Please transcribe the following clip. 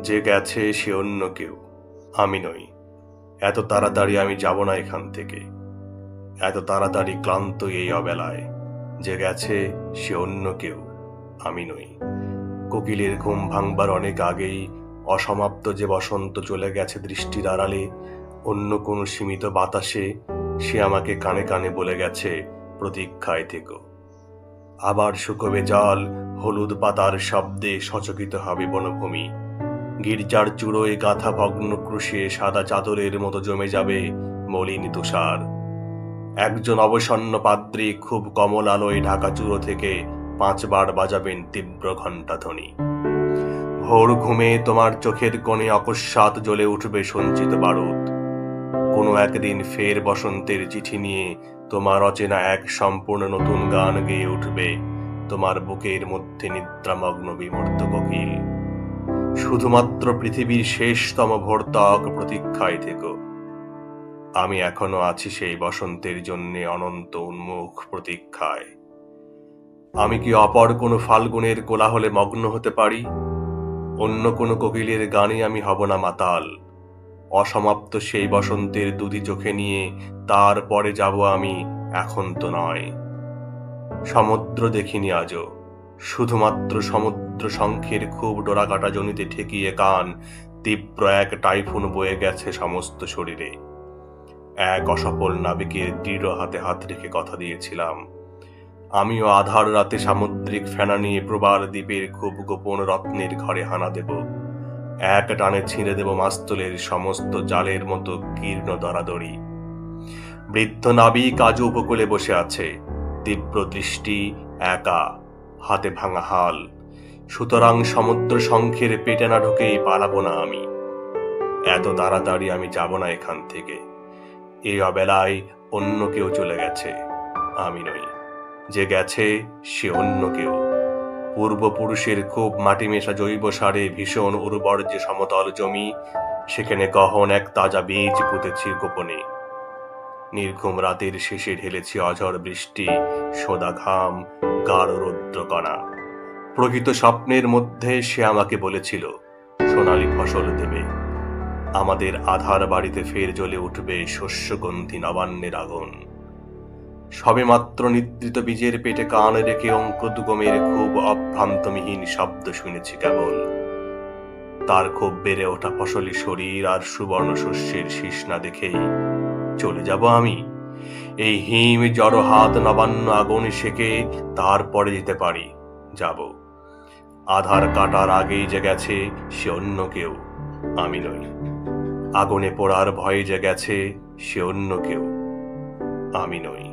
যে গেছে সে অন্য কেউ, আমি নই। এত তাড়াতাড়ি আমি যাব না এখান থেকে, এত তাড়াতাড়ি ক্লান্ত এই অবেলায়। যে গেছে সে অন্য কেউ, আমি নই। কোকিলের ঘুম ভাঙবার অনেক আগেই অসমাপ্ত যে বসন্ত চলে গেছে দৃষ্টির আড়ালে, অন্য কোনো সীমিত বাতাসে সে আমাকে কানে কানে বলে গেছে, প্রতীক্ষায় থেকো। আবার শুকোবে জল, হলুদ পাতার শব্দে সচকিত হবে বনভূমি। গির্জার চূড়োয় গাঁথা ভগ্ন ক্রুশে সাদা চাদরের মতো জমে যাবে মলিন তুষার। একজন অবসন্ন পাদ্রী খুব কমল আলোয় ঢাকা চূড়ো থেকে 5 বার বাজাবেন তীব্র ঘণ্টাধ্বনি। ভোর ঘুমে তোমার চোখের কোণে অকস্মাৎ জ্বলে উঠবে সঞ্চিত বারুদ। কোনো একদিন ফের বসন্তের চিঠি নিয়ে তোমার অচেনা এক সম্পূর্ণ নতুন গান গেয়ে উঠবে তোমার বুকের মধ্যে নিদ্রামগ্ন বিমূর্ত কোকিল। শুধুমাত্র পৃথিবীর শেষতম ভোরতক প্রতীক্ষায় থেকো। আমি এখনো আছি সেই বসন্তের জন্যে অনন্ত উন্মুখ প্রতীক্ষায়। আমি কি অপর কোনো ফাল্গুনের কোলাহলে মগ্ন হতে পারি? অন্য কোনো কোকিলের গানে আমি হব না মাতাল? অসমাপ্ত সেই বসন্তের দুধি চোখে নিয়ে তারপরে যাব আমি, এখন তো নয়। সমুদ্র দেখিনি আজও, শুধুমাত্র সমুদ্র শঙ্খের খুব ডোরাকাটা জনিতে ঠেকিয়ে কান তীব্র এক টাইফুন বয়ে গেছে সমস্ত শরীরে। এক অসফল নাবিকের দৃঢ় হাতে হাত রেখে কথা দিয়েছিলাম, আমিও আধার রাতে সামুদ্রিক ফেনা নিয়ে প্রবাল দ্বীপের খুব গোপন রত্নের ঘরে হানা দেব। এক টানে ছিঁড়ে দেব মাস্তুলের সমস্ত জালের মতো কীর্ণ দরাদরি। বৃদ্ধ নাবিক আজ উপকূলে বসে আছে, তীব্র দৃষ্টি, একা, হাতে ভাঙা হাল। সুতরাং সমুদ্র শঙ্খের পেটে না ঢুকেই পালাবো না আমি। এত তাড়াতাড়ি আমি যাব না এখান থেকে। এই অবেলায় অন্য কেউ চলে গেছে, আমি নই। যে গেছে সে অন্য কেউ। পূর্বপুরুষের খুব মাটিমেশা জৈব সারে ভীষণ উর্বর যে সমতল জমি, সেখানে গহন এক তাজা বীজ পুঁতেছি গোপনে। নির্ঘুম রাতের শেষে ঢেলেছি অঝড় বৃষ্টি, সোদা ঘাম, গাঢ় রৌদ্রকণা। প্রকৃত স্বপ্নের মধ্যে সে আমাকে বলেছিল, সোনালি ফসল দেবে। আমাদের আধার বাড়িতে ফের জ্বলে উঠবে শস্যগন্ধি নবান্নের আগুন। সবেমাত্র নিদ্রিত বীজের পেটে কান রেখে অঙ্কুরদুগমের খুব অভ্রান্তমিহীন শব্দ শুনেছি কেবল। তার খুব বেড়ে ওঠা ফসলি শরীর আর সুবর্ণ শস্যের শীষ না দেখেই চলে যাব আমি। এই হিম জড় হাত নবান্ন আগুন সেকে তারপরে যেতে পারি, যাব। আধার কাটার আগেই যে গেছে সে অন্য কেউ, আমি নই। আগুনে পোড়ার ভয়ে যে গেছে সে অন্য কেউ, আমি নই।